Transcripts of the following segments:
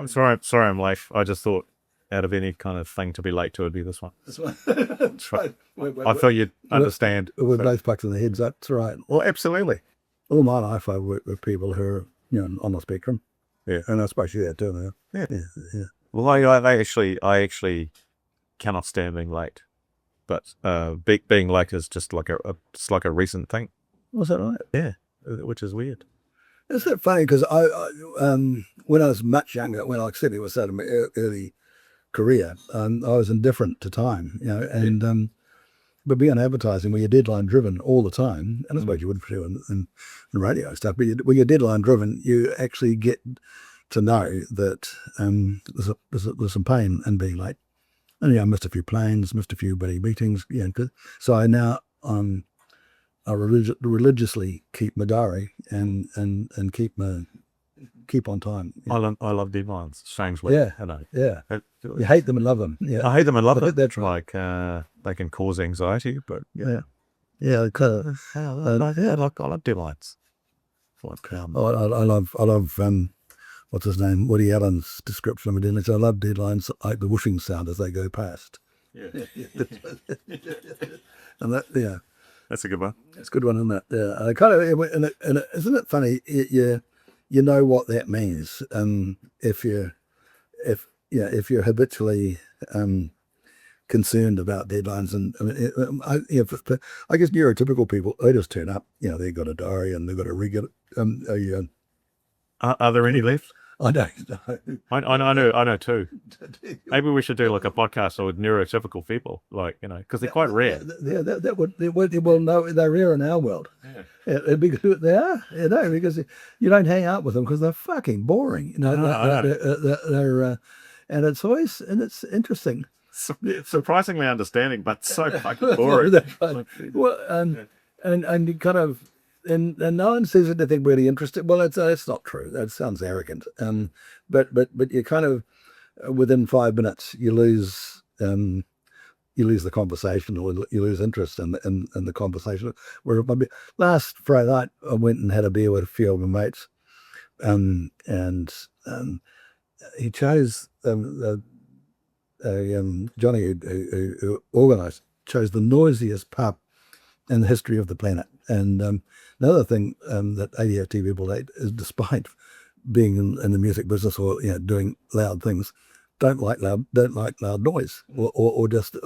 Sorry, I'm late. I just thought out of any kind of thing to be late to, it'd be this one. That's right. I thought you'd understand. We're both back to the heads. That's right. Well, absolutely. All my life, I've worked with people who are, on the spectrum. Yeah. And I suppose you're there too now. Yeah. Well, I actually cannot stand being late, but being late is just like it's like a recent thing. Was that right? Yeah, which is weird. Isn't that funny? Because I when I was much younger, when I certainly was starting my early career, I was indifferent to time, and but being advertising, where you're deadline driven all the time, and I suppose you would too in radio stuff, but when you're deadline driven, you actually get to know that there's some pain in being late. And I missed a few planes, missed a few bloody meetings, so I now I religiously keep my diary and keep on time. I love deadlines, strangely. Yeah. I know. Yeah. You hate them and love them. Yeah. I hate them and love them. That's right. Like they can cause anxiety, but yeah. Kind of, I love deadlines. I love what's his name? Woody Allen's description of a deadline. So I love deadlines like the whooshing sound as they go past. Yeah. And that, that's a good one. It's a good one, isn't it? Yeah. I kind of, and isn't it funny? You know what that means. If you're habitually concerned about deadlines, and I guess neurotypical people, they just turn up. They've got a diary and they've got a regular. Are there any left? I don't know. I know too. Maybe we should do like a podcast with neurotypical people, because they're quite rare. They're rare in our world. Yeah. Because they are. Because you don't hang out with them because they're fucking boring. They're and it's interesting. Surprisingly understanding, but so fucking boring. Well, and you kind of. And no one says anything really interesting. Well, that's not true. That sounds arrogant. But you kind of within 5 minutes you lose the conversation, or you lose interest in the conversation. Where last Friday night I went and had a beer with a few of my mates, and he chose Johnny who organised chose the noisiest pub in the history of the planet. And another thing that ADHD people hate is, despite being in the music business or doing loud things, don't like loud noise or just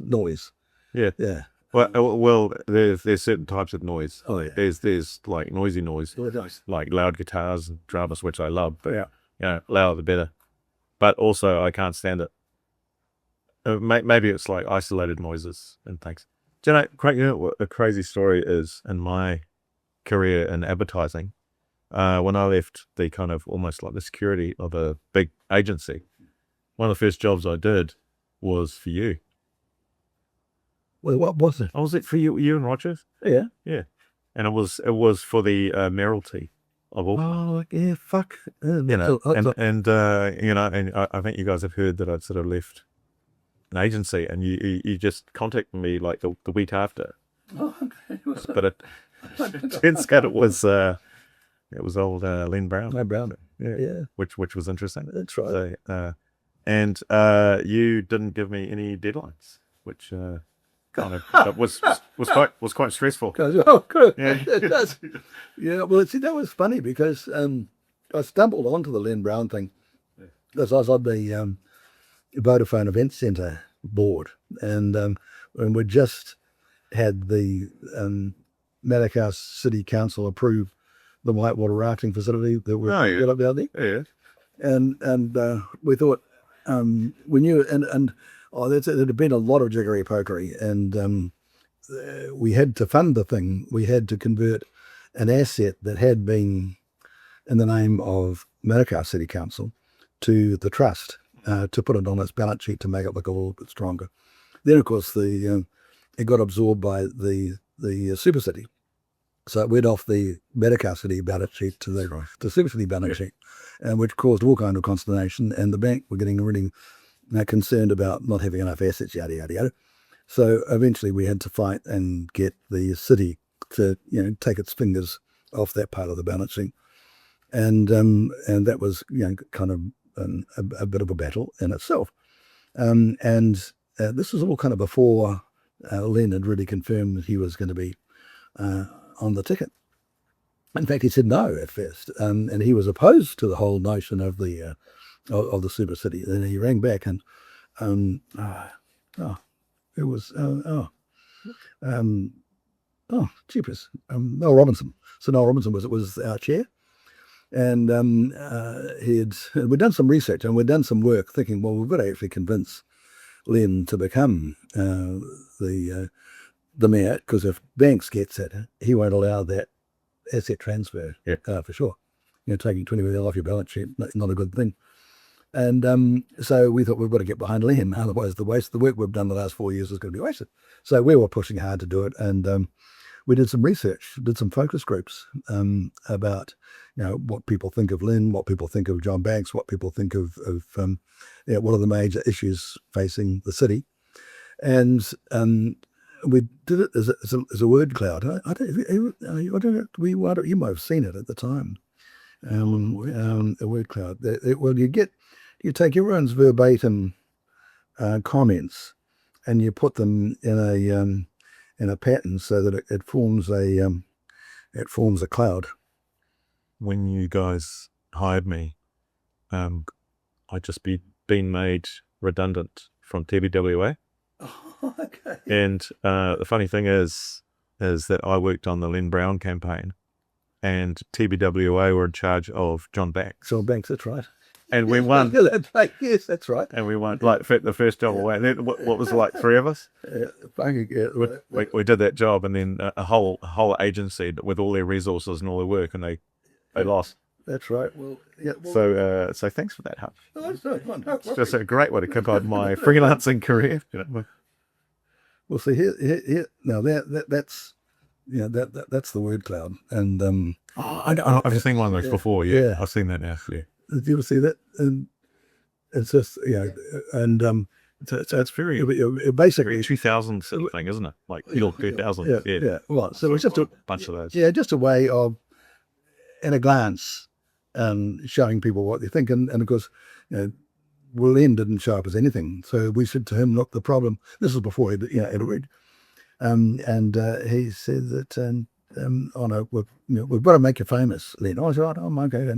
noise. Yeah. Yeah. Well, there's certain types of noise. Oh yeah. There's like noisy noise, like loud guitars and drums, which I love. But louder the better. But also I can't stand it. Maybe it's like isolated noises and things. Do you know what a crazy story is in my career in advertising? When I left the kind of almost like the security of a big agency, one of the first jobs I did was for you. Well, what was it? Oh, was it for you and Rogers? Yeah. Yeah. And it was for the Mayoralty of all. Oh, yeah, fuck. And I think you guys have heard that I'd sort of left an agency, and you just contacted me like the week after. Oh, okay. But it turns out it was old Len Brown. Len Brown. Yeah. Which was interesting. That's right. So, and you didn't give me any deadlines, which kind of was quite stressful. Oh, good. Yeah. It does. Yeah. Well, see, that was funny because I stumbled onto the Len Brown thing because I was on the Vodafone Event Centre board, and we just had the Maddox City Council approve the whitewater rafting facility that we're built up down there. Yeah. And we thought we knew, and there had been a lot of jiggery pokery, and we had to fund the thing. We had to convert an asset that had been in the name of Maddox City Council to the trust. To put it on its balance sheet to make it look a little bit stronger. Then, of course, it got absorbed by the Super City. So it went off the Maddox City balance sheet to the Super City balance sheet, which caused all kind of consternation. And the bank were getting really concerned about not having enough assets, yada, yada, yada. So eventually we had to fight and get the city to take its fingers off that part of the balance sheet. And that was kind of a bit of a battle in itself. This was all kind of before Len had really confirmed that he was going to be on the ticket. In fact, he said no at first, and he was opposed to the whole notion of the super city. Then he rang back and it was jeepers, Noel Robinson. So Noel Robinson was our chair, and we'd done some research and we'd done some work thinking, well, we've got to actually convince Len to become the mayor, because if Banks gets it, he won't allow that asset transfer for sure. Taking 20 million off your balance sheet, not a good thing. And so we thought we've got to get behind Len, otherwise the work we've done the last 4 years is going to be wasted. So we were pushing hard to do it, and we did some research, did some focus groups about what people think of Len, what people think of John Banks, what people think of what are the major issues facing the city, and we did it as a word cloud. I don't know. You might have seen it at the time. A word cloud. Well, you take everyone's verbatim comments and you put them in a pattern so that it forms a cloud. When you guys hired me, I'd just been made redundant from TBWA. Oh, okay. And the funny thing is that I worked on the Len Brown campaign, and TBWA were in charge of John Banks. John Banks, that's right. And we won. Yes, that's right. And we won, like, the first job away. And then, what was it, like 3 of us? We did that job, and then a whole agency with all their resources and all their work, and they lost. That's right. Well, yeah. So thanks for that, Hutch. No, It's just a great way to kick on my freelancing career. Well, see here now that's that's the word cloud, and I've seen one of those before. Yeah, I've seen that now. Yeah. Did you ever see that? And it's just and so it's very basically 2000 sort of thing, isn't it? Like 2000. Yeah. Well, so it's just a bunch of those. Yeah, just a way of, at a glance, showing people what they think, and of course, Len didn't show up as anything. So we said to him, look, the problem. This was before he'd read, and he said that we've got to make you famous, Len. I said, oh, okay,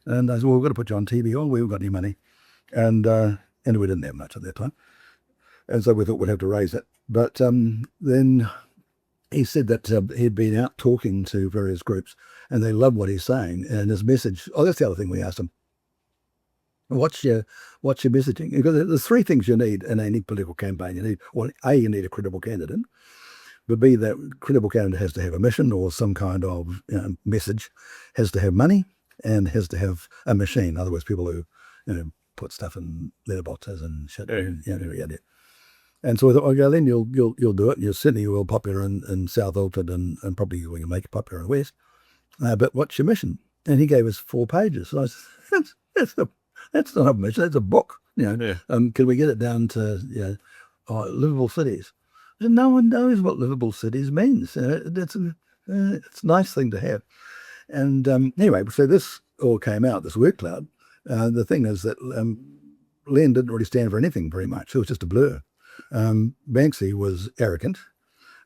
and I said, well, we've got to put you on TV. Oh, we haven't got any money, and we didn't have much at that time, and so we thought we'd have to raise it. But then he said that he'd been out talking to various groups, and they loved what he's saying and his message. Oh, that's the other thing we asked him. What's your messaging? Because there's 3 things you need in any political campaign. You need, well, A, you need a credible candidate, but B, that credible candidate has to have a mission or some kind of message, has to have money, and has to have a machine. In other words, people who put stuff in letterboxes and shit. And so we thought, okay, then you'll do it. You're certainly well popular in South Auckland, and probably we can make it popular in the West. But what's your mission? And he gave us 4 pages. So I said, that's not a mission. That's a book. Can we get it down to livable cities? And no one knows what livable cities means. It's a nice thing to have. And anyway, so this all came out, this word cloud. The thing is that Len didn't really stand for anything very much. It was just a blur. Banksy was arrogant,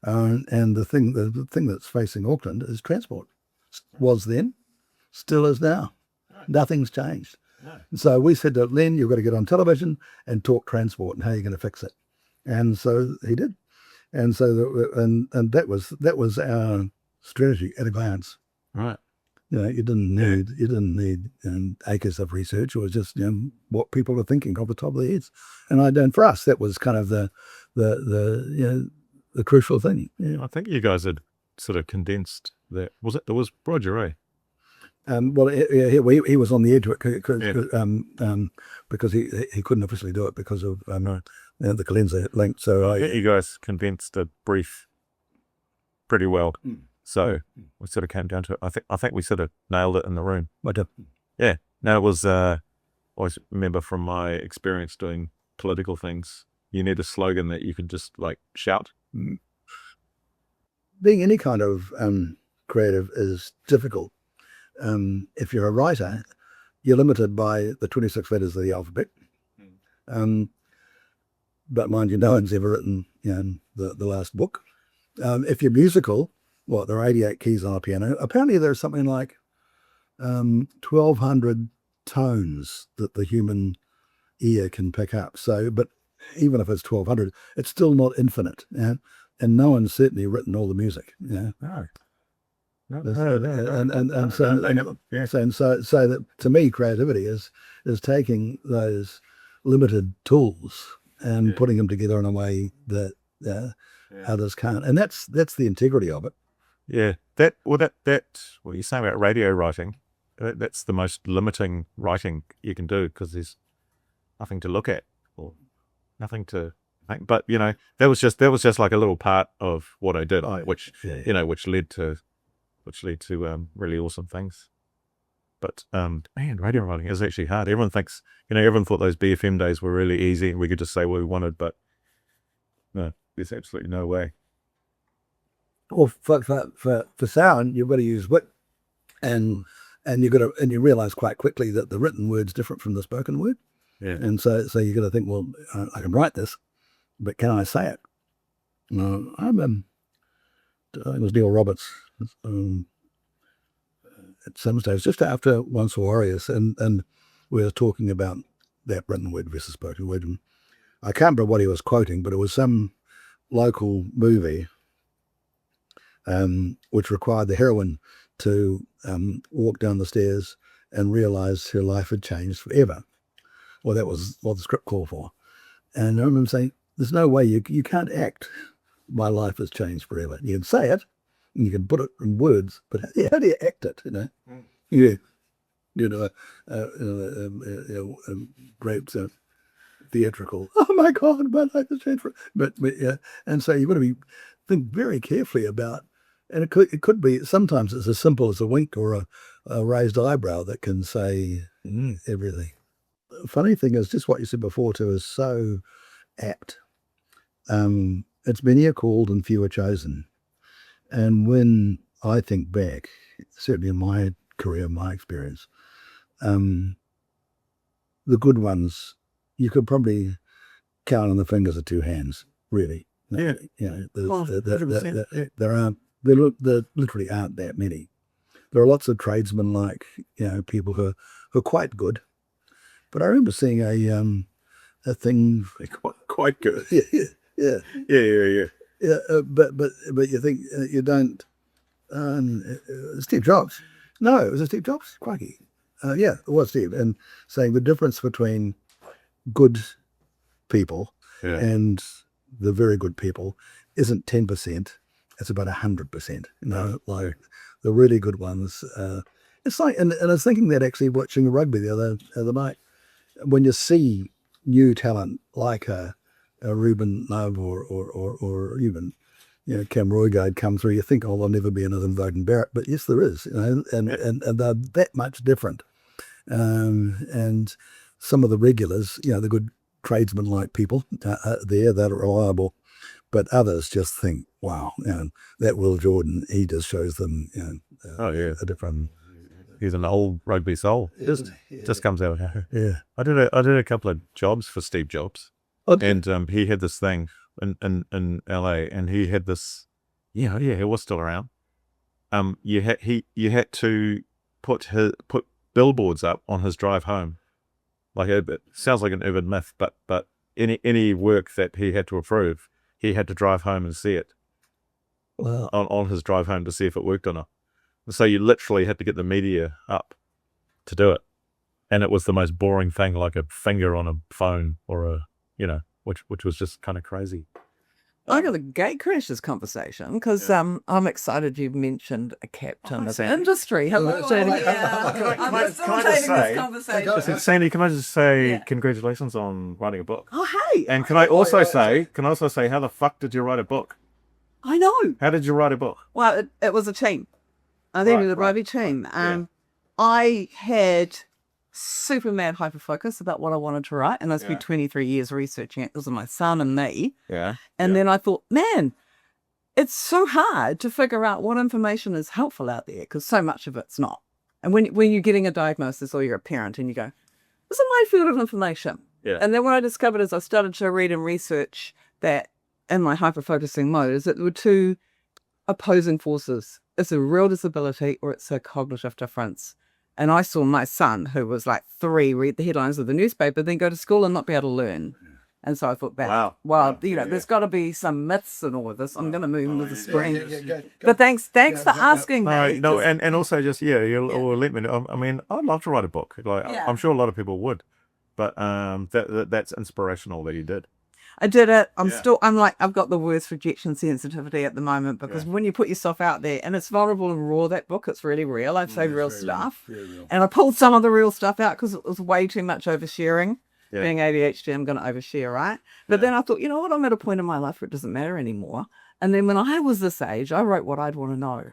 and the thing that's facing Auckland is transport. Was then, still is now. Nothing's changed. And so we said to Len, you've got to get on television and talk transport and how you're going to fix it. And so he did. And so that was our strategy at a glance. Right. You didn't need acres of research. It was just what people were thinking off the top of their heads. And for us, that was kind of the crucial thing. Yeah. I think you guys had sort of condensed that. There was Roger, eh? Well, he was on the edge of it because he couldn't officially do it because of the Calenza link. So I think you guys condensed a brief pretty well. So we sort of came down to it. I think we sort of nailed it in the room. I did. Yeah. No, it was, always remember from my experience doing political things, you need a slogan that you can just like shout. Being any kind of creative is difficult. If you're a writer, you're limited by the 26 letters of the alphabet. But mind you, no one's ever written the last book. If you're musical, there are 88 keys on a piano. Apparently there's something like 1,200 tones that the human ear can pick up. So, but even if it's 1,200, it's still not infinite. And no one's certainly written all the music. No. So that to me, creativity is taking those limited tools and putting them together in a way that others can't, and that's the integrity of it. Yeah, what you're saying about radio writing, that's the most limiting writing you can do, because there's nothing to look at or nothing to make. But that was just like a little part of what I did, which led to really awesome things. But man, radio writing is actually hard. Everyone thinks, everyone thought those BFM days were really easy and we could just say what we wanted, but no, there's absolutely no way. Well, for sound, you've got to use wit, and you realise quite quickly that the written word's different from the spoken word. Yeah. And so you got to think, well, I can write this, but can I say it? I think it was Neil Roberts. At some stage, just after Once for Warriors, and we were talking about that written word versus spoken word. And I can't remember what he was quoting, but it was some local movie which required the heroine to walk down the stairs and realise her life had changed forever. Well, that was what the script called for. And I remember him saying, there's no way you can't act, my life has changed forever. You can say it, and you can put it in words, but how do you act it? Great theatrical. Oh my God, my life has changed. But and so you've got to think very carefully about. And it could be, sometimes it's as simple as a wink or a raised eyebrow that can say everything. The funny thing is, just what you said before too is so apt. It's many are called and few are chosen. And when I think back, certainly in my career, my experience, the good ones, you could probably count on the fingers of two hands, really. Yeah. There literally aren't that many. There are lots of tradesmen, like people who are quite good. But I remember seeing a thing quite good. Yeah. But you think you don't. Steve Jobs. No, it was a Steve Jobs. Crikey. It was Steve, and saying the difference between good people and the very good people isn't 10%. It's about 100%. Like the really good ones. It's like, and I was thinking that actually watching rugby the other night, when you see new talent like a Ruben Love or even Cam Roygaard come through, you think, oh, there'll never be another Voden Barrett, but yes, there is, and they're that much different. And some of the regulars, the good tradesman-like people, they're reliable, but others just think, wow, that Will Jordan, he just shows them, a different. He's an old rugby soul. Just comes out. Yeah, I did a couple of jobs for Steve Jobs, and he had this thing in LA, and he had this. He was still around. You had to put billboards up on his drive home. Like it sounds like an urban myth, but any work that he had to approve, he had to drive home and see it. Wow. On his drive home to see if it worked or not. So you literally had to get the media up to do it. And it was the most boring thing, like a finger on a phone or which was just kind of crazy. I'm going to gate crash this conversation because I'm excited you mentioned a captain of industry. Hello, Sandy. Can I just say, Sandy, can I just say congratulations on writing a book? Oh, hey. And can I also say, how the fuck did you write a book? I know. How did you write a book? Well, it was a team. I think it was a rugby team. I had super mad hyper focus about what I wanted to write, and I spent 23 years researching it because of my son and me. And then I thought, man, it's so hard to figure out what information is helpful out there because so much of it's not. And when you're getting a diagnosis or you're a parent and you go, this is my field of information. Yeah. And then what I discovered is I started to read and research that in my hyper-focusing mode is that there were two opposing forces. It's a real disability or it's a cognitive difference. And I saw my son, who was like 3, read the headlines of the newspaper, then go to school and not be able to learn. And so I thought, well, there's got to be some myths in all of this. I'm going to move into the screen. But thanks for asking me. No, and also just, you'll let me know. I mean, I'd love to write a book. Like, I'm sure a lot of people would. But that's inspirational that you did. I did it. I've got the worst rejection sensitivity at the moment because when you put yourself out there and it's vulnerable and raw, that book, it's really real. I'd say real stuff. Real. And I pulled some of the real stuff out because it was way too much oversharing. Yeah. Being ADHD, I'm going to overshare, right? But then I thought, you know what? I'm at a point in my life where it doesn't matter anymore. And then when I was this age, I wrote what I'd want to know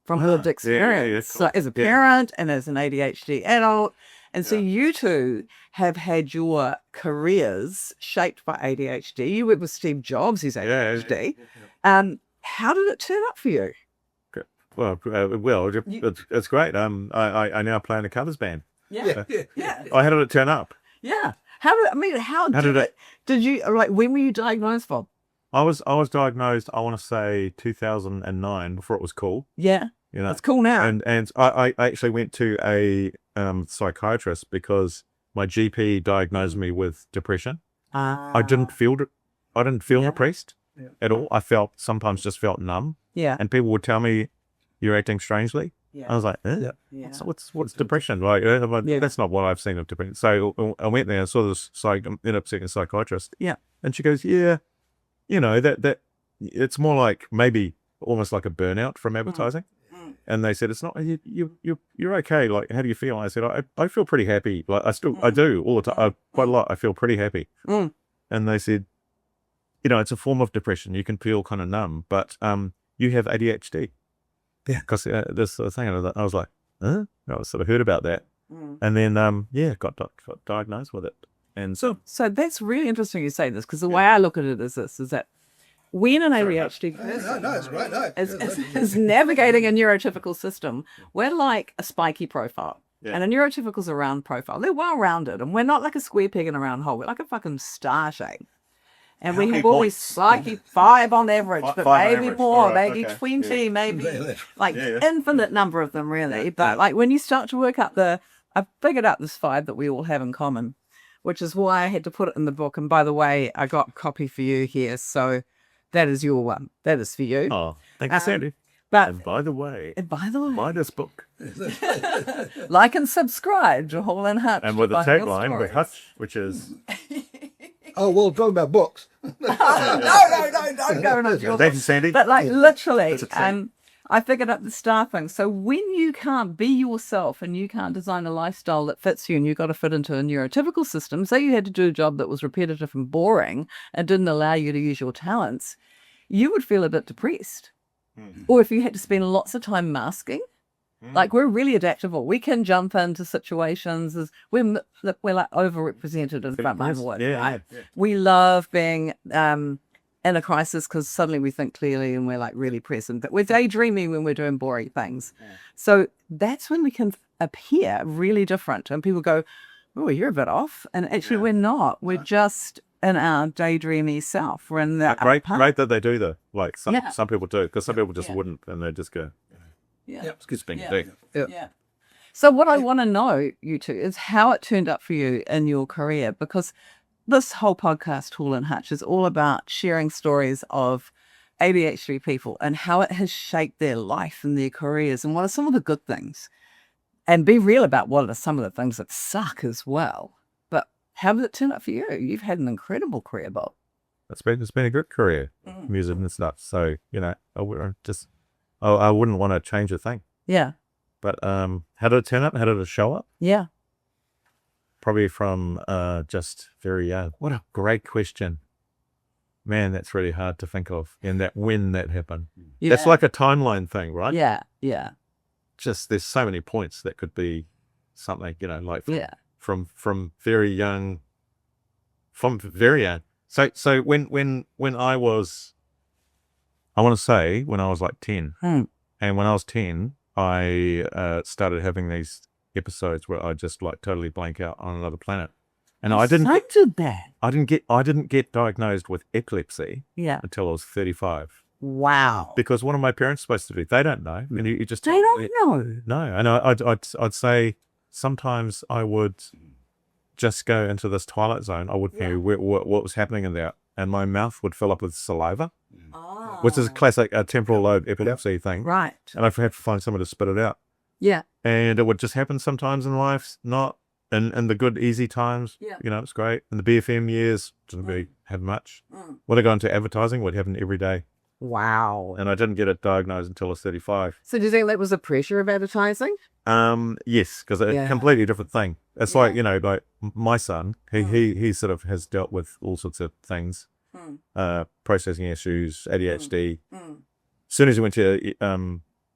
from lived experience. Cool. So as a parent and as an ADHD adult. And so you two have had your careers shaped by ADHD. You worked with Steve Jobs, who's ADHD. How did it turn up for you? Well, it's great. I now play in a covers band. Yeah. How did it turn up? Yeah. How did it? Did you when were you diagnosed, Bob? I was diagnosed, I want to say 2009, before it was cool. Yeah. You know, it's cool now. And I actually went to a psychiatrist because my GP diagnosed me with depression. I didn't feel depressed at all. I sometimes just felt numb. Yeah. And people would tell me, you're acting strangely. Yeah. I was like, what's depression? Like, that's not what I've seen of depression. So I went there and saw this ended up seeing a psychiatrist. Yeah. And she goes, that it's more like maybe almost like a burnout from advertising. And they said, it's not, you're okay. Like, how do you feel? And I said, I feel pretty happy. Like, I do all the time, quite a lot. I feel pretty happy. And they said, it's a form of depression. You can feel kind of numb, but you have ADHD. Yeah. Because this thing, I was like, huh? I sort of heard about that. And then, got diagnosed with it. And so that's really interesting you say this, because the way I look at it is this, is that when an ADHD person is navigating a neurotypical system, we're like a spiky profile. Yeah. And a neurotypical is a round profile. They're well-rounded, and we're not like a square peg in a round hole. We're like a fucking star shape. And we have always spiky 5 on average, but maybe more, maybe 20, maybe like infinite number of them really. But like when you start to work up I figured out this 5 that we all have in common, which is why I had to put it in the book. And by the way, I got a copy for you here. So that is your one. That is for you. Oh, thank you, Sandy. And by the way, buy this book. Like and subscribe to Hall Hutch. And with the tagline, with Hutch, which is... Oh, well, talking about books. No, don't go into your Thank you, Sandy. But like literally, I figured out the staffing. So when you can't be yourself and you can't design a lifestyle that fits you and you've got to fit into a neurotypical system, say you had to do a job that was repetitive and boring and didn't allow you to use your talents, you would feel a bit depressed. Or if you had to spend lots of time masking, like we're really adaptable. We can jump into situations as we're like overrepresented in frontline work. Right? Yeah. We love being in a crisis because suddenly we think clearly and we're like really present. But we're daydreaming when we're doing boring things. Yeah. So that's when we can appear really different. And people go, oh, you're a bit off. And actually we're not. We're just in our daydreamy self. We're in that great that they do though. Like some people do, because some people just wouldn't, and they just go, it's good being a dick. Yeah. So what I want to know, you two, is how it turned up for you in your career, because this whole podcast, Hall Hutch, is all about sharing stories of ADHD people and how it has shaped their life and their careers and what are some of the good things, and be real about what are some of the things that suck as well. But how did it turn up for you? You've had an incredible career, Bob. It's been a good career, music and stuff. So, I wouldn't want to change a thing. Yeah. But how did it turn up? How did it show up? Yeah. Probably from just very young. What a great question. Man, that's really hard to think of. And when that happened. Yeah. That's like a timeline thing, right? Yeah. Yeah. Just there's so many points that could be something, like from very young. From very young. So when I was, I want to say when I was like 10, and when I was 10, I started having these episodes where I just like totally blank out on another planet. And I didn't get diagnosed with epilepsy Yeah. until I was 35. Wow. Because one of my parents supposed to be, they don't know. And you just They don't know. No, and I'd say sometimes I would just go into this twilight zone. I wouldn't know what was happening in there, and my mouth would fill up with saliva, which is a classic temporal lobe epilepsy thing. Right. And I'd have to find someone to spit it out. Yeah. And it would just happen sometimes in life, not in the good, easy times. Yeah. You know, it's great. In the BFM years, didn't really have much. When I got into advertising, would happen every day. Wow. And I didn't get it diagnosed until I was 35. So do you think that was the pressure of advertising? Yes, because a completely different thing. It's like, you know, like my son, he sort of has dealt with all sorts of things, processing issues, ADHD. As soon as he went to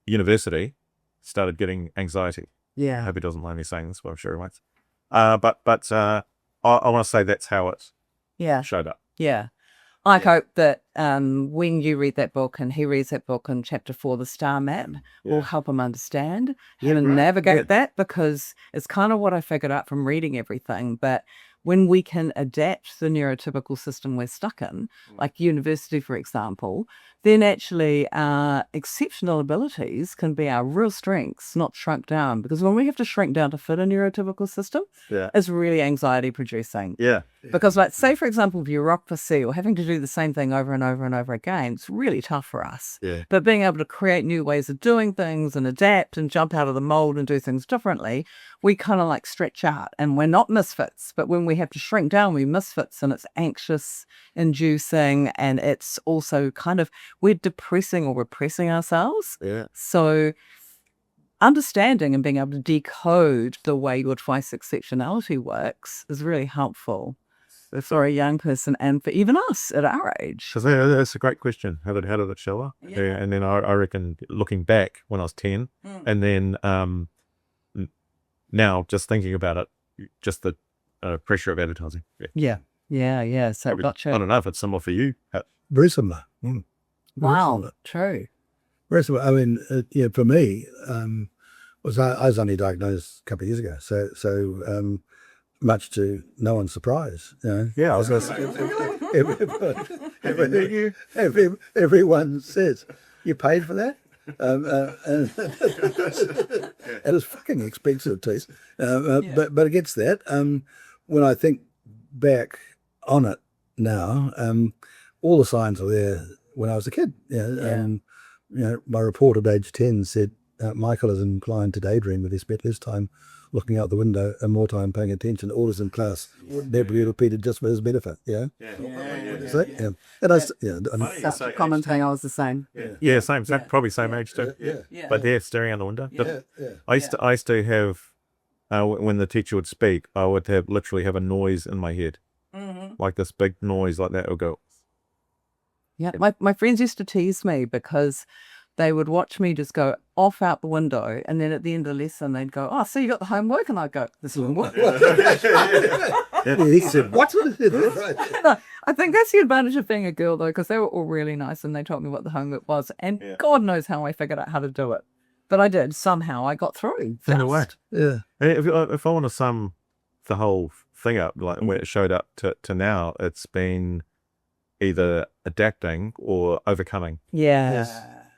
university, started getting anxiety. Yeah. I hope he doesn't mind me saying this, but I'm sure he won't. But I want to say that's how it showed up. Yeah. I hope that when you read that book and he reads that book in chapter 4, The Star Map, will help him understand and navigate that, because it's kind of what I figured out from reading everything. But when we can adapt the neurotypical system we're stuck in, like university, for example, then actually our exceptional abilities can be our real strengths, not shrunk down. Because when we have to shrink down to fit a neurotypical system, it's really anxiety producing. Yeah. Because, like, say, for example, bureaucracy or having to do the same thing over and over and over again, it's really tough for us. Yeah. But being able to create new ways of doing things and adapt and jump out of the mold and do things differently, we kind of like stretch out, and we're not misfits. But when we have to shrink down, we're misfits, and it's anxious inducing, and it's also kind of, we're depressing or repressing ourselves. Yeah. So understanding and being able to decode the way your twice exceptionality works is really helpful for a young person and for even us at our age. Because that's a great question. How did it show up? Yeah. And then I reckon looking back when I was 10, and then now just thinking about it, just the pressure of advertising. Yeah. So I don't know if it's similar for you. Very similar. Wow, true. Very similar. I mean, for me, I was only diagnosed a couple of years ago, so much to no one's surprise. You know? Yeah, I was going to say. Everyone says, "You paid for that?" And it's fucking expensive, Tees. But against that, when I think back on it now, all the signs are there when I was a kid. My report at age 10 said, Michael is inclined to daydream, but he spent less time looking out the window and more time paying attention. Orders in class never be repeated just for his benefit. And That's a common thing. I was the same. Same. Probably same age too. But they're staring out the window. I used to have, when the teacher would speak, I would literally have a noise in my head, like this big noise like that. It would go. Yeah, my friends used to tease me because they would watch me just go off out the window, and then at the end of the lesson they'd go, "Oh, so you got the homework?" And I'd go, "This is homework." He said, "What?" No, I think that's the advantage of being a girl, though, because they were all really nice and they told me what the homework was, and God knows how I figured out how to do it, but I did somehow. I got through. In a way, yeah. If I want to sum the whole thing up, like where it showed up to now, it's been either adapting or overcoming.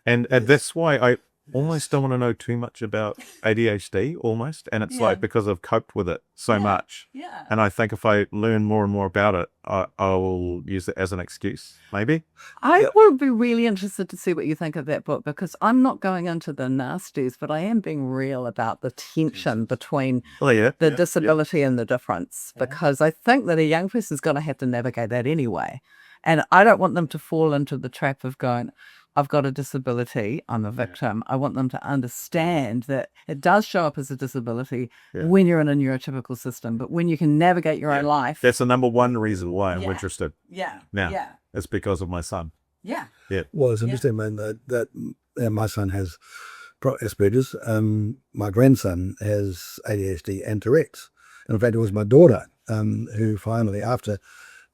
And that's why I almost don't want to know too much about ADHD almost. And it's like, because I've coped with it so much. And I think if I learn more and more about it, I will use it as an excuse, maybe. I would be really interested to see what you think of that book, because I'm not going into the nasties, but I am being real about the tension between the disability and the difference, because I think that a young person's going to have to navigate that anyway. And I don't want them to fall into the trap of going, I've got a disability, I'm a victim. I want them to understand that it does show up as a disability when you're in a neurotypical system, but when you can navigate your own life. That's the number one reason why I'm interested. Now, it's because of my son. Well, it's interesting, man, that my son has Asperger's. My grandson has ADHD and Tourette's. And in fact, it was my daughter who finally, after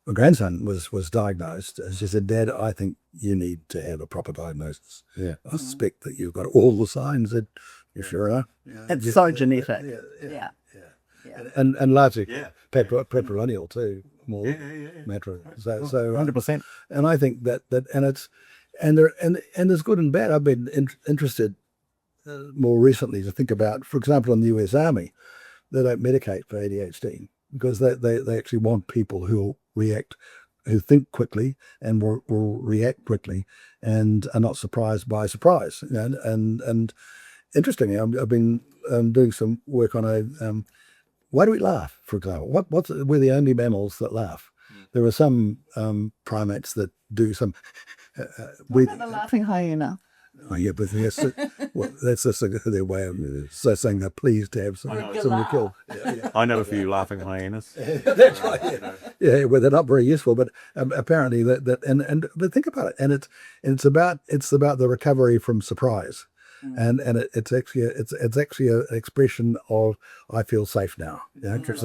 my grandson was diagnosed, she said, "Dad, I think you need to have a proper diagnosis. I suspect that you've got all the signs that You sure are. It's so genetic. Yeah. Yeah. And largely patrilineal too, more matter. So 100%. and I think that there's good and bad. I've been interested more recently to think about, for example, in the US Army, they don't medicate for ADHD because they actually want people who think quickly and will react quickly and are not surprised by surprise. And interestingly, I've been doing some work on why do we laugh, for example? We're the only mammals that laugh. There are some primates that do some. What about the laughing hyena? Oh yeah, but yes, well, that's just their way of saying they're pleased to have someone to kill. I know a few laughing hyenas. That's right. Yeah, well, they're not very useful, but apparently but think about it, and it's about the recovery from surprise, and it's actually an expression of I feel safe now. Yeah, because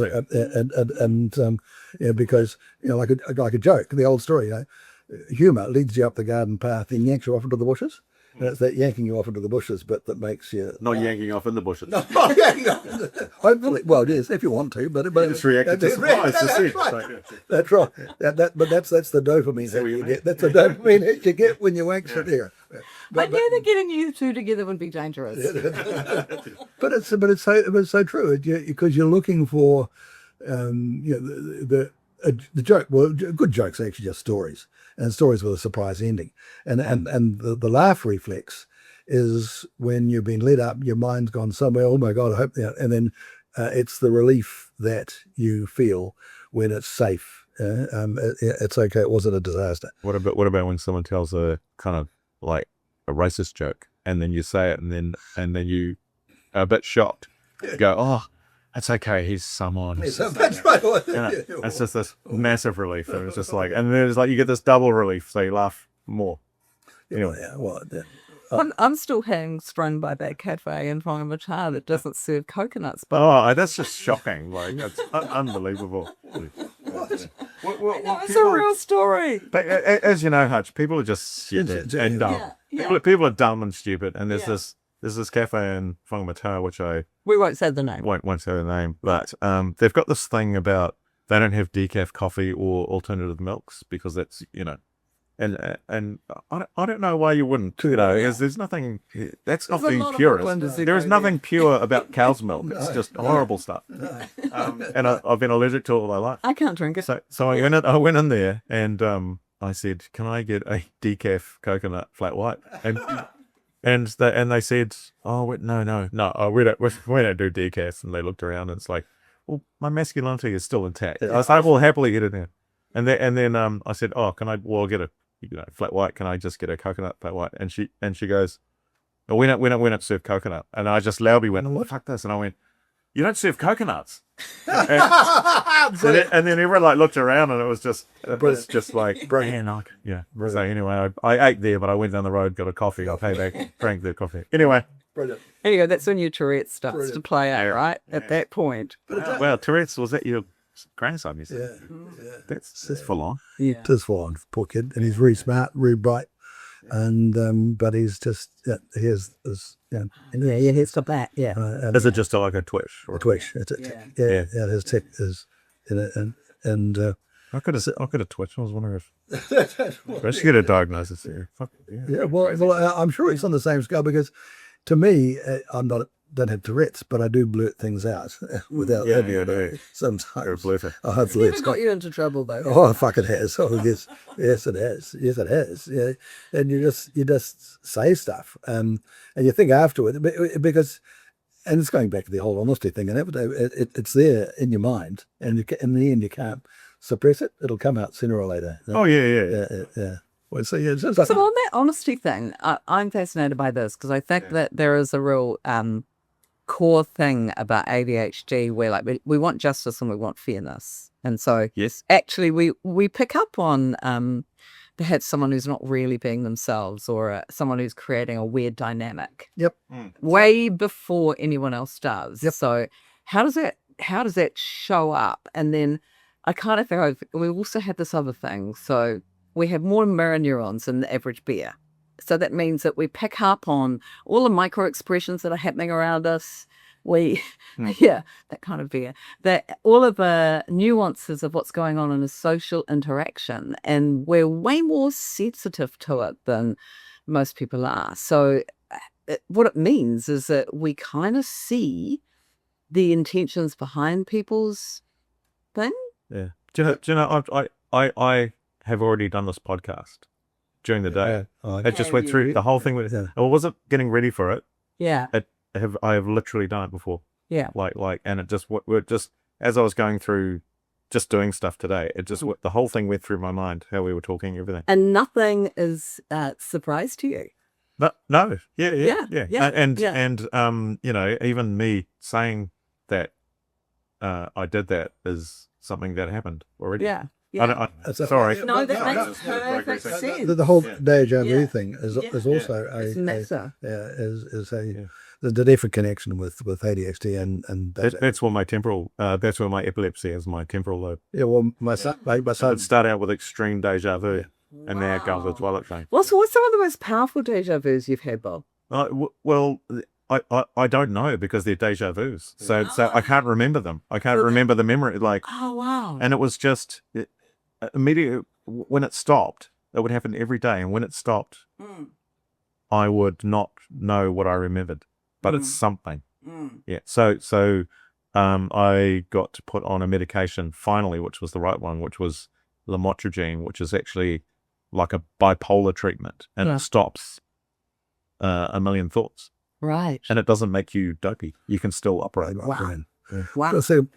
like a joke, the old story. Humor leads you up the garden path and yanks you off into the bushes. And it's that yanking you off into the bushes bit that makes you... Not yanking off in the bushes. No, not yanking off. Hopefully, well, it is, if you want to, but just reacted to surprise. That's right. But that's the dopamine hit you get. That's the dopamine hit you get when you wank it here. I knew that getting you two together would be dangerous. But it's so true because you're looking for the joke. Well, good jokes are actually just stories, and stories with a surprise ending. And the laugh reflex is when you've been lit up, your mind's gone somewhere. Oh my God, I hope. And then it's the relief that you feel when it's safe. It's okay. It wasn't a disaster. What about when someone tells a kind of like a racist joke, and then you say it, and then you are a bit shocked. You go, oh. It's okay. He's someone. That's right. It's just this massive relief. And it's just like, and then it's like you get this double relief, so you laugh more. Anyway, I'm still hamstrung by that cafe in Whangamata that doesn't serve coconuts. But that's just shocking. Like it's unbelievable. It's a real story. But as you know, Hutch, people are just stupid and dumb. People are dumb and stupid, and there's this cafe in Whangamata, which we won't say the name. Won't say the name, but they've got this thing about they don't have decaf coffee or alternative milks because that's and I don't know why you wouldn't, because there's nothing that's not being purist. There is nothing pure about cow's milk. It's just horrible stuff. And I've been allergic to it all my life. I can't drink it. So I went in there and I said, "Can I get a decaf coconut flat white?" And they said, "Oh no, we don't do decaf." And they looked around and it's like, "Well, my masculinity is still intact." I was like, "We'll happily get it in." And then I said, "Oh, can I? Well, I'll get a flat white. Can I just get a coconut flat white?" And she goes, "Oh, we don't serve coconut." And I just loudly went, "Oh, fuck this!" And I went, "You don't serve coconuts?" And then everyone like looked around and it was just like brilliant. Yeah. So anyway, I ate there, but I went down the road, got a coffee. I paid back, drank the coffee. Anyway. Brilliant. Anyway, that's when your Tourette's starts to play out, right? At that point. Well, Tourette's, was that your grandson? You said? Yeah. That's full on. Yeah. It is full on, poor kid, and he's really smart, really bright. And but he's just here's he's got that. Yeah. Is it just like a twitch? Or a twitch. It's his tech is in it, and I could have twitched. I was wondering if I should get a diagnosis here. Fuck yeah. Well, I'm sure it's on the same scale because to me, don't have Tourette's, but I do blurt things out without sometimes. You're a blurter. Hopefully it's got you into trouble though. Oh fuck, it has. Oh yes it has. Yes it has. Yeah, and you just say stuff, and you think afterward because, and it's going back to the whole honesty thing, and it's there in your mind, and in the end you can't suppress it. It'll come out sooner or later. Oh yeah. Well, so on that honesty thing, I'm fascinated by this because I think that there is a real core thing about ADHD where like we want justice and we want fairness, and so actually we pick up on perhaps someone who's not really being themselves or someone who's creating a weird dynamic. Yep. Way before anyone else does. Yep. So how does that show up? And then I kind of think we also have this other thing. So we have more mirror neurons than the average bear. So that means that we pick up on all the micro expressions that are happening around us. Yeah, that kind of fear. That all of the nuances of what's going on in a social interaction, and we're way more sensitive to it than most people are. So what it means is that we kind of see the intentions behind people's thing. Yeah. Do you know? I have already done this podcast during the day. I just went through the whole thing with. I wasn't getting ready for it. Yeah. I have literally done it before. Yeah. And it just we're just as I was going through, just doing stuff today. It just the whole thing went through my mind, how we were talking, everything. And nothing is surprise to you. But no, yeah. And you know, even me saying that I did that is something that happened already. Yeah. Sorry. No, that makes perfect sense. The whole deja vu thing is also the different connection with ADHD and that's where my temporal that's where my epilepsy is, my temporal lobe. Yeah, well, my son It started out with extreme deja vu, and now it goes with toilet thing. What's some of the most powerful deja vus you've had, Bob? Well, I don't know, because they're deja vus, so I can't remember them. I can't remember the memory. Oh wow! And it was just immediately when it stopped. It would happen every day, and when it stopped, I would not know what I remembered, but it's something. Yeah. So I got to put on a medication finally, which was the right one, which was lamotrigine, which is actually like a bipolar treatment, and it stops a million thoughts. Right. And it doesn't make you dopey. You can still operate. Wow. Wow. So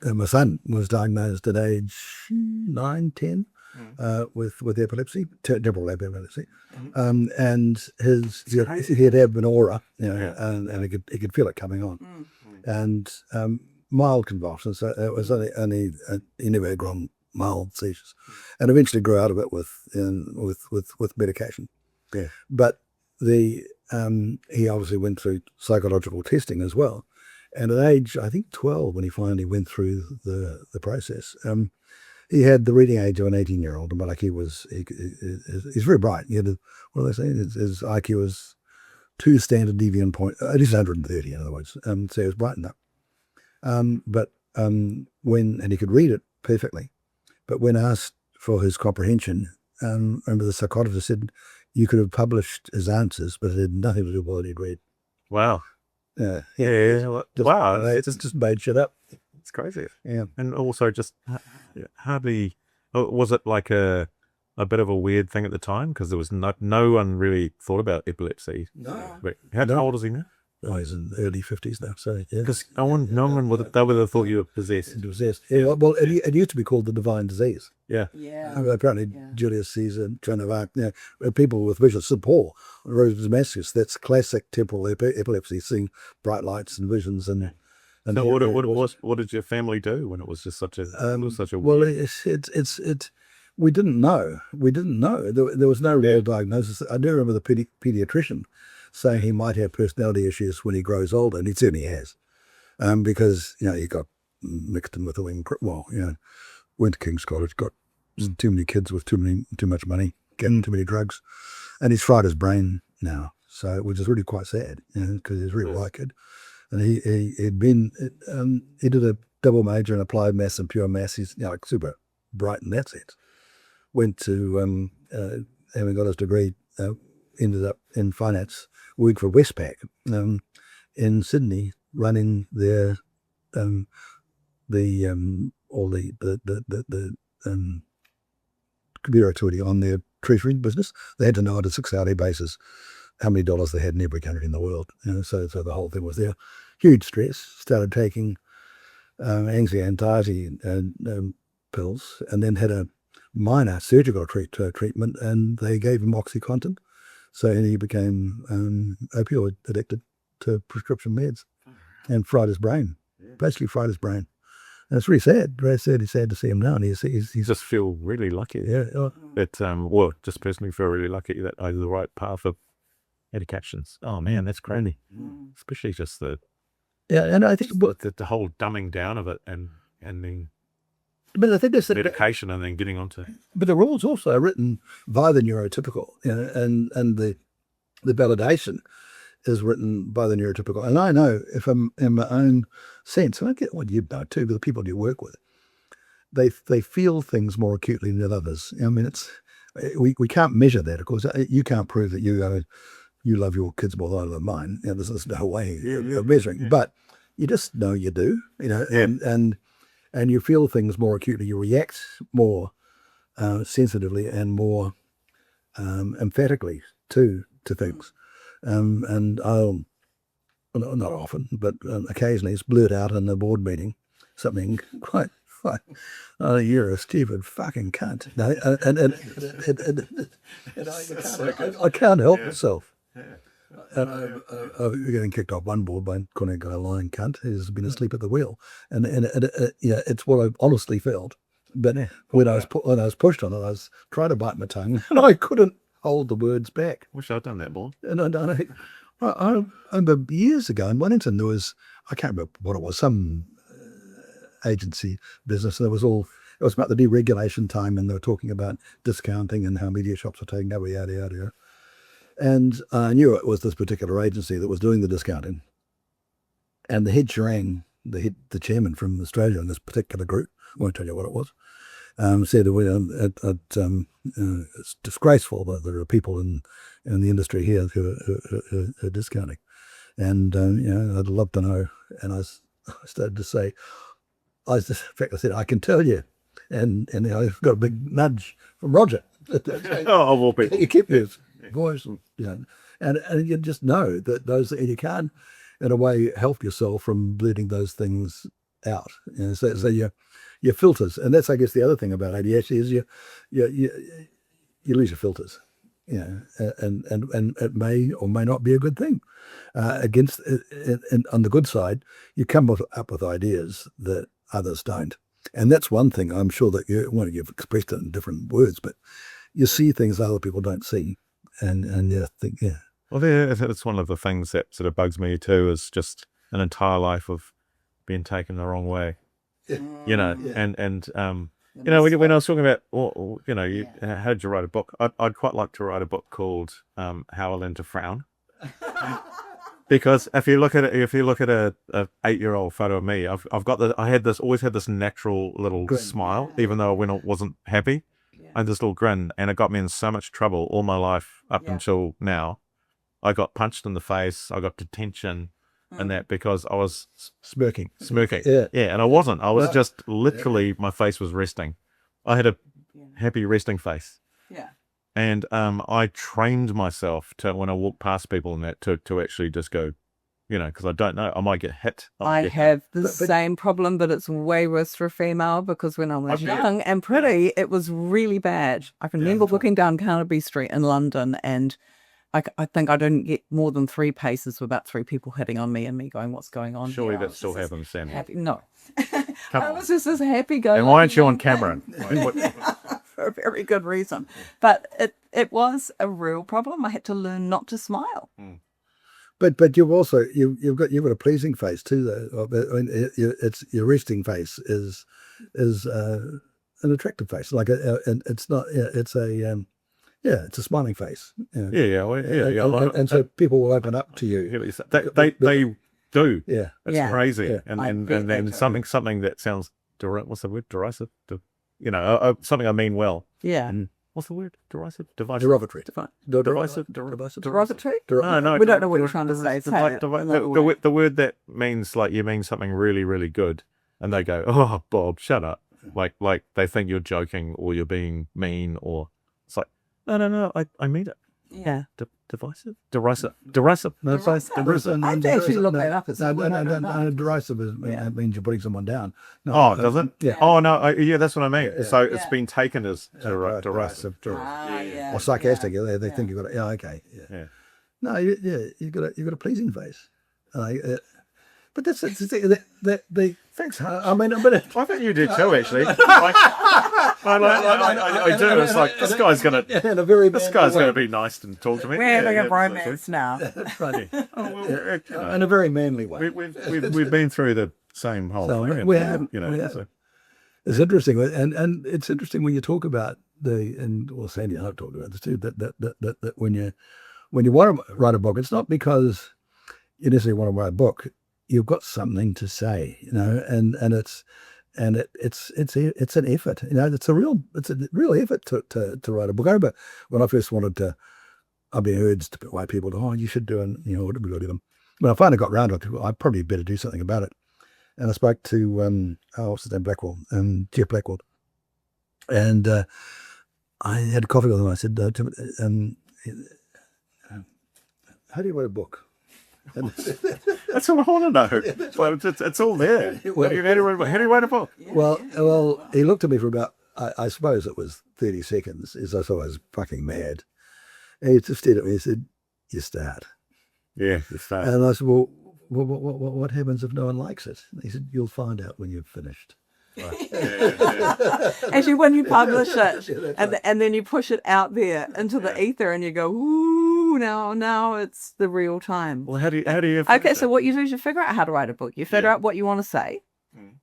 my son was diagnosed at age 9, 10 with epilepsy, temporal epilepsy, and he had had an aura, and he could feel it coming on, and mild convulsions. So it was only he never had gone mild seizures, and eventually grew out of it with medication. Yeah, but he obviously went through psychological testing as well, and at age, I think 12, when he finally went through the process, he had the reading age of an 18-year-old, but like he's very bright. He had what do they say? His IQ was 2 standard deviant point, at least 130, in other words. So he was bright enough. But when he could read it perfectly, but when asked for his comprehension, remember the psychologist said you could have published his answers, but it had nothing to do with what he'd read. Wow. Yeah. Wow. They just made shit up. It's crazy. Yeah. And also just hardly, was it like a bit of a weird thing at the time? Because there was no one really thought about epilepsy. No. But how old is he now? Oh, he's in the early 50s now, so yeah. Because no one would have thought you were possessed. Yeah, well, it used to be called the divine disease. Yeah. Apparently, Julius Caesar, Joan of Arc, people with vision, St. Paul, Rose of Damascus, that's classic temporal epilepsy, seeing bright lights and visions. And so what did your family do when it was just such a well, we didn't know. There was no real diagnosis. I do remember the pediatrician saying he might have personality issues when he grows older, and he certainly has, because he got mixed in with the went to King's College, got too many kids with too much money, getting too many drugs, and he's fried his brain now. So, which is really quite sad, because he's a really white kid, and he did a double major in applied maths and pure maths. He's like super bright in that sense. Went to having got his degree, ended up in finance, worked for Westpac in Sydney, running their computer activity on their treasury business. They had to know on a 6-hour basis how many dollars they had in every country in the world. So the whole thing was there. Huge stress. Started taking anxiety pills, and then had a minor surgical treatment, and they gave him OxyContin. So he became opioid addicted to prescription meds, and fried his brain. Basically fried his brain. And it's really sad. Very sad. It's sad to see him now. And he's just feel really lucky. Yeah. Just personally feel really lucky that I had the right path of medications. Oh man, that's crazy. Especially just the and I think the whole dumbing down of it, and then But I think that's medication and then getting onto. But the rules also are written by the neurotypical, and the validation is written by the neurotypical. And I know if I'm in my own sense, and I get what you know too, but the people you work with, they feel things more acutely than others. I mean, we can't measure that. Of course, you can't prove that you love your kids more than I love mine. There's no way of measuring. But you just know you do. And you feel things more acutely. You react more sensitively and more emphatically to things. And I'll, not often, but occasionally blurt out in a board meeting something quite, oh, you're a stupid fucking cunt. No, and I can't help myself. And I'm getting kicked off one board by calling a guy a lying cunt who's been asleep at the wheel, and it's what I honestly felt. But when I was pushed on it, I was trying to bite my tongue, and I couldn't hold the words back. Wish I'd done that, boy. And I remember years ago in Wellington there was, I can't remember what it was, some agency business, and it was about the deregulation time, and they were talking about discounting and how media shops were taking over, yada yada yada. And I knew it was this particular agency that was doing the discounting. And the head Sharang, the chairman from Australia in this particular group, I won't tell you what it was, said it's disgraceful that there are people in the industry here who are discounting. And, I'd love to know. And I started to say, in fact, I said, I can tell you. And I got a big nudge from Roger. Oh, of all people. He kept his voice, and you just know that those, and you can't, in a way, help yourself from blurting those things out. So your filters, and that's, I guess, the other thing about ADHD is you lose your filters, and it may or may not be a good thing. Against, and on the good side, you come up with ideas that others don't, and that's one thing I'm sure that you've expressed it in different words, but you see things other people don't see. And you think, yeah. Well, it's one of the things that sort of bugs me too, is just an entire life of being taken the wrong way. Yeah. When I was talking about, how did you write a book? I'd quite like to write a book called How I Learned to Frown. Because if you look at a 8-year-old photo of me, I always had this natural little Grin. smile, even though when I wasn't happy. I had this little grin, and it got me in so much trouble all my life up until now. I got punched in the face, I got detention, and that because I was smirking. Yeah, and I wasn't. I was just literally, my face was resting. I had a happy resting face. Yeah. And I trained myself to, when I walk past people and that, to actually just go, because I don't know, I might get hit. I have the same problem, but it's way worse for a female, because when I was young and pretty, it was really bad. I can remember looking down Carnaby Street in London, and I think I didn't get more than 3 paces with about 3 people hitting on me and me going, what's going on? Surely that still happens, Sam. No. I was just this happy going. And why aren't you on camera? For a very good reason. But it was a real problem. I had to learn not to smile. But you've also you've got a pleasing face too, though. I mean, it's your resting face is an attractive face. Like it's not. It's a it's a smiling face. And so people will open up to you. They do. Yeah, it's crazy. Yeah. And then something that sounds what's the word? Derisive. Something I mean well. Yeah. And what's the word? Derisive? Divisive? Derogatory. Derisive? Derogatory? No. We don't know what you're trying to say. The word that means like you mean something really, really good, and they go, "Oh, Bob, shut up!" Like they think you're joking or you're being mean, or it's like, no, I mean it. Yeah. Divisive? Derisive? Derisive? No, it's like derisive. I'd actually look that up. No, derisive means you're putting someone down. No, does it? Yeah. Oh, no, that's what I mean. Yeah. So it's been taken as derisive. Or sarcastic. They think you've got it. Okay. Yeah. No, you've got a pleasing face. But that's the thanks. I mean, but I think you do too, actually. I do. It's like this guy's gonna be nice and talk to me. We're having a romance now. That's right. In a very manly way. We've been through the same whole. We have. It's interesting, and it's interesting when you talk about Sandy and I've talked about this too. That when you want to write a book, it's not because you necessarily want to write a book. You've got something to say, and it's an effort. It's a real effort to write a book. I remember when I first wanted to, I've been urged by people to, you should do, them. When I finally got round to it, I probably better do something about it. And I spoke to what's his name, Jeff Blackwell, and I had coffee with him. I said, how do you write a book? That's what I want to know. Well, it's all there. How do you write a book? Well, he looked at me for about, I suppose it was 30 seconds, as I thought I was fucking mad. And he just stared at me and said, you start. Yeah, you start. And I said, well, what happens if no one likes it? And he said, you'll find out when you've finished. Right. Actually, when you publish it, and then you push it out there into the ether, and you go, ooh, now it's the real time. Well, how do you? Okay, so what you do is you figure out how to write a book. You figure out what you want to say,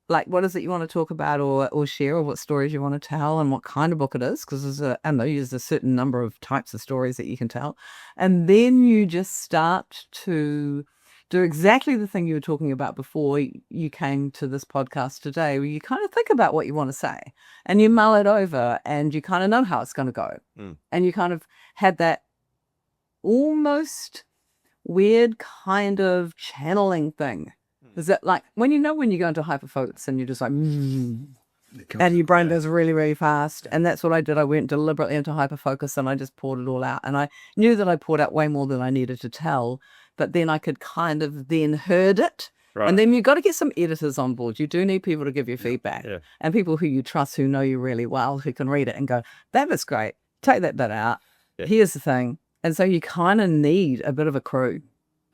like what is it you want to talk about or share, or what stories you want to tell, and what kind of book it is, because there's a certain number of types of stories that you can tell, and then you just start to do exactly the thing you were talking about before you came to this podcast today, where you kind of think about what you want to say and you mull it over and you kind of know how it's going to go. And you kind of had that almost weird kind of channeling thing. Is that like when you go into hyperfocus and you're just like, and your brain goes really, really fast. And that's what I did. I went deliberately into hyperfocus and I just poured it all out. And I knew that I poured out way more than I needed to tell. But then I could kind of then herd it. Right. And then you've got to get some editors on board. You do need people to give you feedback. Yeah. And people who you trust, who know you really well, who can read it and go, that was great. Take that bit out. Yeah. Here's the thing. And so you kind of need a bit of a crew.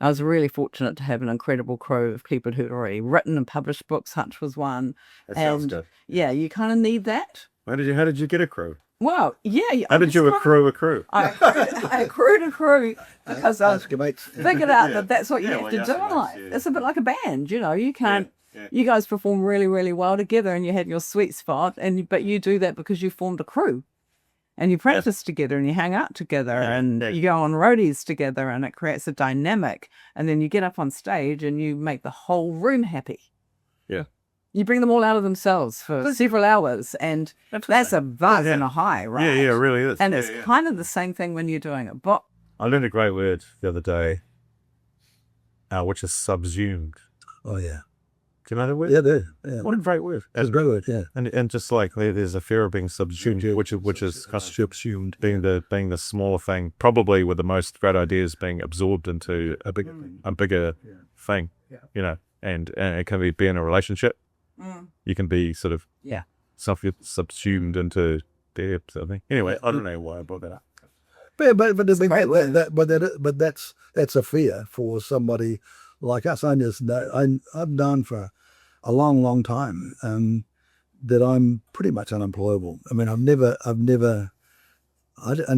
I was really fortunate to have an incredible crew of people who'd already written and published books. Hutch was one. That sounds good. Yeah, you kind of need that. How did you get a crew? Well, yeah. How did you accrue a crew? I accrued a crew because I figured out that's what you have to do in life. It's a bit like a band, you can't, you guys perform really, really well together and you had your sweet spot, but you do that because you formed a crew and you practice together and you hang out together and you go on roadies together and it creates a dynamic, and then you get up on stage and you make the whole room happy. Yeah. You bring them all out of themselves for several hours, and that's a buzz and a high, right? Yeah, it really is. And it's kind of the same thing when you're doing a book. I learned a great word the other day, which is subsumed. Oh, yeah. Do you know that word? Yeah. What a great word. It's a great word, yeah. And just like there's a fear of being subsumed, which is subsumed, being the smaller thing, probably with the most great ideas being absorbed into a bigger thing, and it can be in a relationship. You can be sort of subsumed into their something. Anyway, I don't know why I brought that up. But that's a fear for somebody like us. I've known for a long, long time that I'm pretty much unemployable. I mean, in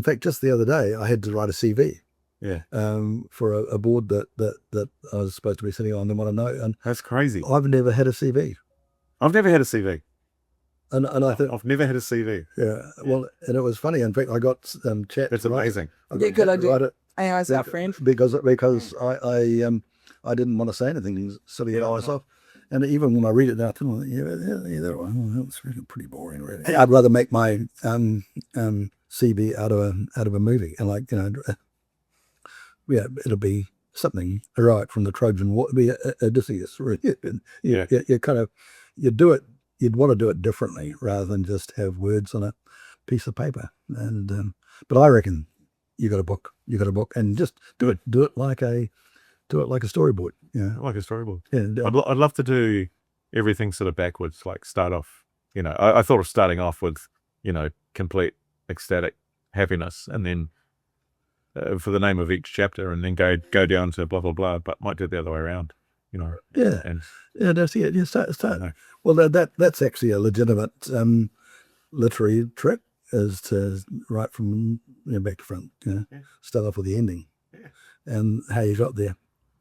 fact, just the other day I had to write a CV. Yeah. For a board that I was supposed to be sitting on. They want to know. And that's crazy. I've never had a CV. I've never had a CV. And I think I've never had a CV. Yeah. Well, and it was funny. In fact, I got chat. It's amazing. Good idea. AI's our friend. Because I didn't want to say anything silly about myself. And even when I read it now, I think, that's really pretty boring, really. I'd rather make my CV out of a movie, and it'll be something heroic from the Trojan War. It'll be Odysseus. You'd want to do it differently rather than just have words on a piece of paper. And but I reckon you got a book, and just do it like a storyboard. Yeah, like a storyboard. Yeah, I'd love to do everything sort of backwards. Like start off, I thought of starting off with, complete ecstatic happiness, and then for the name of each chapter, and then go down to blah blah blah. But might do it the other way around. Yeah, that's it. Yeah, start. Well, that's actually a legitimate literary trick, is to write from back to front. Start off with the ending, and how you got there.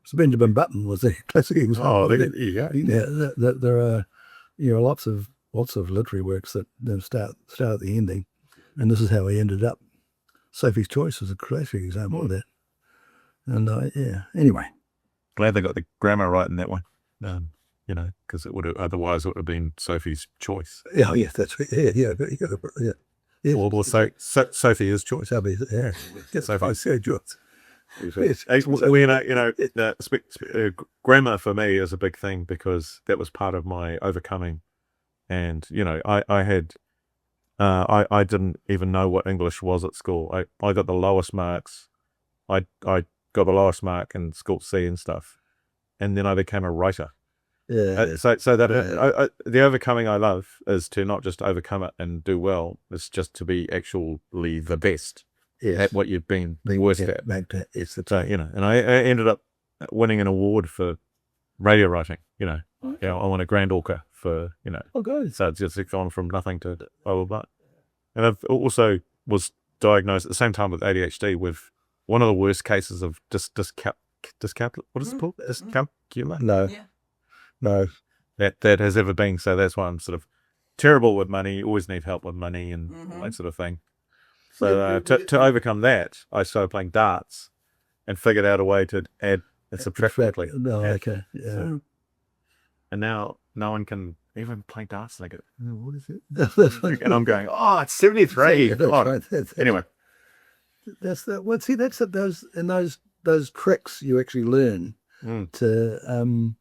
So Benjamin Button was a classic example. Oh, there you go. Yeah, there are lots of lots of literary works that start at the ending, and this is how he ended up. Sophie's Choice is a classic example of that. And anyway, Glad they got the grammar right in that one. Because otherwise it would have been Sophie's Choice. yeah, that's right. Yeah. Well, Sophie's Choice. Sophie's Choice. Grammar for me is a big thing because that was part of my overcoming. And, I didn't even know what English was at school. I got the lowest marks. I got the lowest mark in school C and stuff. And then I became a writer. Yeah. The overcoming I love is to not just overcome it and do well. It's just to be actually the best at what you've been worst at. It's the And I ended up winning an award for radio writing. I won a Grand ORCA for Oh, good. So it's just gone from nothing to blah blah blah. And I've also was diagnosed at the same time with ADHD with one of the worst cases of dyscalculia. What is it called? Dyscalculia. No. That has ever been. So that's why I'm sort of terrible with money. Always need help with money and all that sort of thing. So to overcome that, I started playing darts and figured out a way to add and subtract quickly. No, okay. Yeah. So, and now no one can even play darts. They go, oh, what is it? And I'm going, oh, it's 73. Yeah, that's right. Anyway. That's that. Well, see, that's those tricks you actually learn to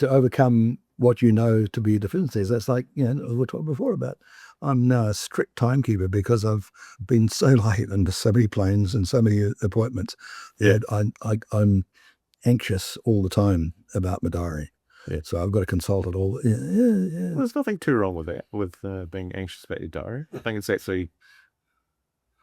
overcome what you know to be deficiencies. That's like, we were talking before about, I'm now a strict timekeeper because I've been so late into so many planes and so many appointments that I'm anxious all the time about my diary. Yeah. So I've got to consult it all. Yeah. Well, there's nothing too wrong with that, with being anxious about your diary. I think it's actually...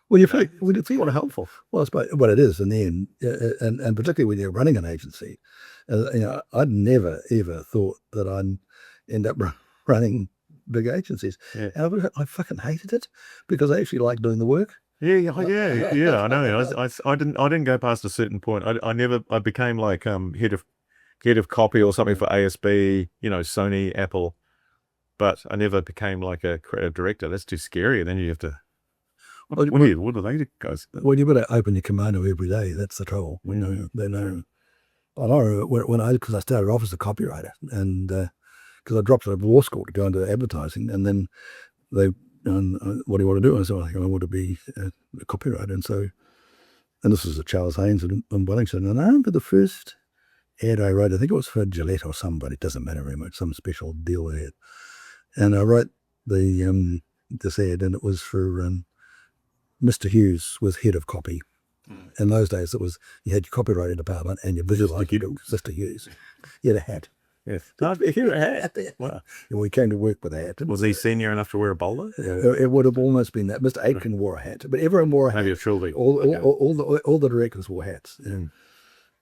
Well, you feel helpful. Well, it's what it is in the end, and particularly when you're running an agency. I'd never ever thought that I'd end up running big agencies. Yeah. And I fucking hated it because I actually liked doing the work. Yeah. I know. I didn't go past a certain point. I became like head of copy or something for ASB, Sony, Apple, but I never became like a creative director. That's too scary. And then you have to. What do they guys? Well, you better open your kimono every day. That's the trouble. They know. I know because I started off as a copywriter, and because I dropped out of law school to go into advertising, and then what do you want to do? I said, I want to be a copywriter, and this was at Charles Haynes in Wellington, and I remember the first ad I wrote. I think it was for Gillette or somebody. It doesn't matter very much. Some special deal they had, and I wrote this ad, and it was for. Mr. Hughes was head of copy. In those days, it was you had your copywriting department and your visual architect, Mr. Hughes. He had a hat. Yes. He had a hat. Wow. And we came to work with a hat. Was he senior enough to wear a bowler? It would have almost been that. Mr. Aitken wore a hat, but everyone wore a hat. Maybe a trilby. All the directors wore hats.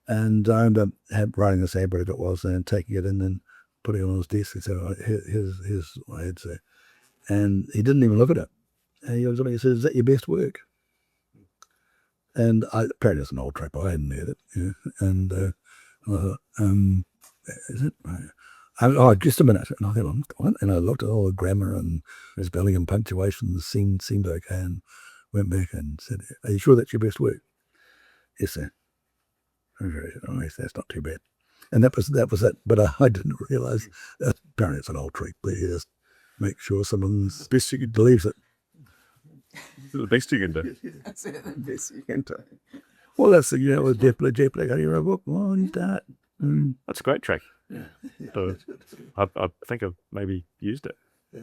And I remember writing this ad, whatever it was, and taking it in and putting it on his desk and said, here's what I had to say. And he didn't even look at it. And he said, is that your best work? And apparently it's an old trap. I hadn't heard it. Yeah. And I thought, is it? Oh, just a minute. And I thought, what? And I looked at all the grammar and spelling and punctuation seemed okay, and went back and said, are you sure that's your best work? Yes, sir. Oh, yes, that's not too bad. And that was it. But I didn't realise that apparently it's an old trick. But you just make sure someone's believes it. The best you can do. That's it, the best you can do. Well, that's with Jeff Blake, got your book. One that. That's a great track. Yeah. So I think I've maybe used it. Yeah.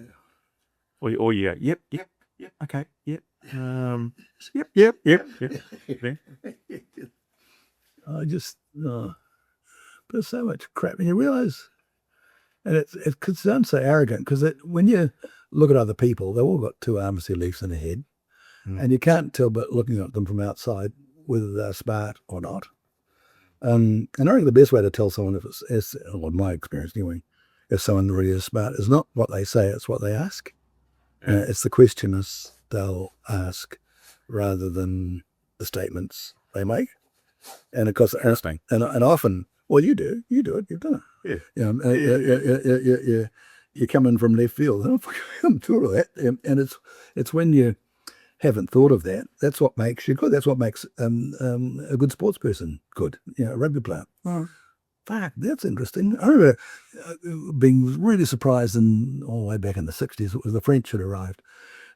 Or yeah. Yep. Okay. Yep. Yep. Yeah. I just there's so much crap, and you realise, and it sounds so arrogant because when you look at other people, they've all got two arms, two legs, and a head, and you can't tell but looking at them from outside whether they're smart or not. And I think the best way to tell someone if it's well, in my experience anyway, if someone really is smart, is not what they say, it's what they ask. Yeah. It's the questions they'll ask rather than the statements they make. And of course, and often, well, you do it, you've done it. Yeah. you come in from left field. Oh, I haven't thought of that. And it's when you haven't thought of that, that's what makes you good. That's what makes a good sports person good, a rugby player. Mm. Fuck, that's interesting. I remember being really surprised all the way back in the 60s. It was the French had arrived,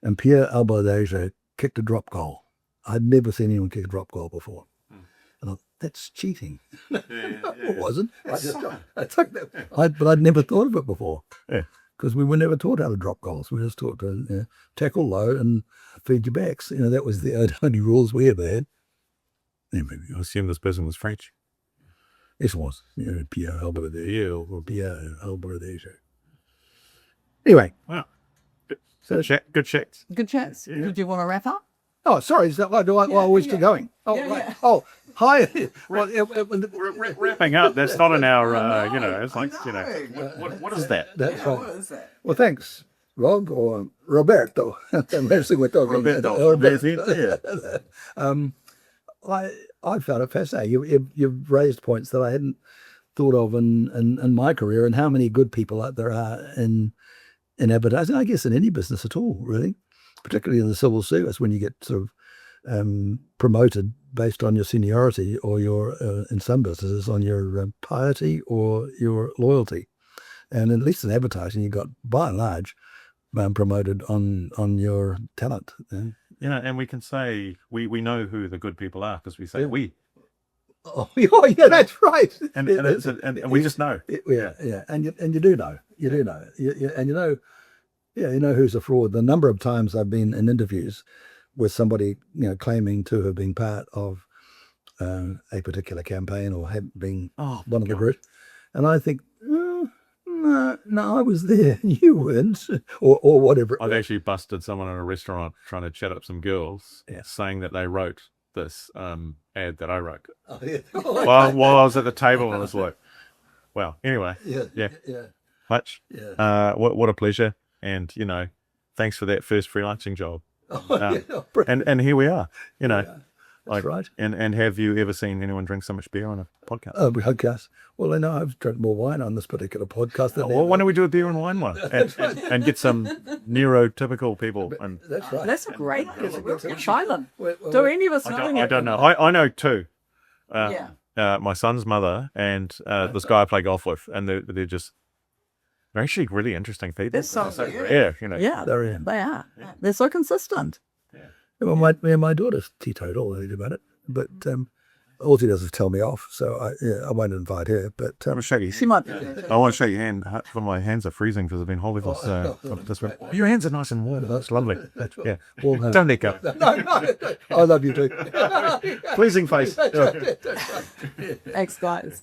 and Pierre Albardeja kicked a drop goal. I'd never seen anyone kick a drop goal before. And I thought, that's cheating. It wasn't. I took that. But I'd never thought of it before. Yeah. Because we were never taught how to drop goals. We just taught to tackle low and feed your backs. That was the only rules we ever had. Anyway, I assume this person was French. It was. Pierre Albardeja or Pierre Albardeja. Anyway. Wow. Good chat. Good chats. Good chats. Yeah. Did you want to wrap up? Oh, sorry. Is that why we're still going? Oh, Yeah, right. yeah. Oh, hi. Well, We're wrapping up. That's not in our, it's like, what is that? that's right. What is that? Well, thanks, Rob or Roberto. I'm messing with Roberto. I found it fascinating. You've raised points that I hadn't thought of in my career, and how many good people there are in advertising. I guess in any business at all, really, particularly in the civil service, when you get sort of promoted based on your seniority, or your in some businesses on your piety or your loyalty. And at least in advertising, you got by and large promoted on your talent. And we can say we know who the good people are because we say we. Oh yeah, that's right. And we just know. Yeah, and you do know. You do know. You know who's a fraud. The number of times I've been in interviews with somebody claiming to have been part of a particular campaign or have been one of the group, and I think, no, I was there. You weren't, or whatever. I've actually busted someone in a restaurant trying to chat up some girls, saying that they wrote this ad that I wrote. Oh, yeah. while I was at the table, and I was like, wow. Anyway, yeah. Hutch, Yeah. what a pleasure, and thanks for that first freelancing job. Yeah. And here we are, That's right. And have you ever seen anyone drink so much beer on a podcast? Podcast. Well, I know I've drunk more wine on this particular podcast than Well, why don't we do a beer and wine one and get some neurotypical people? And That's right. That's a great island. Well, Do any of us know? I don't know. I know two. Yeah. My son's mother and this guy I play golf with, and they're just they're actually really interesting people. They're so rare, Yeah, They're in. they are. They're so consistent. Well, my daughter's teetotal about it, but all she does is tell me off. So I won't invite her. But I want to shake She might be. I want to shake your hand, for my hands are freezing because I've been holding this. Your hands are nice and warm. That's lovely. Yeah. well, no. Don't let go. No, I love you too. Pleasing face. Thanks, guys.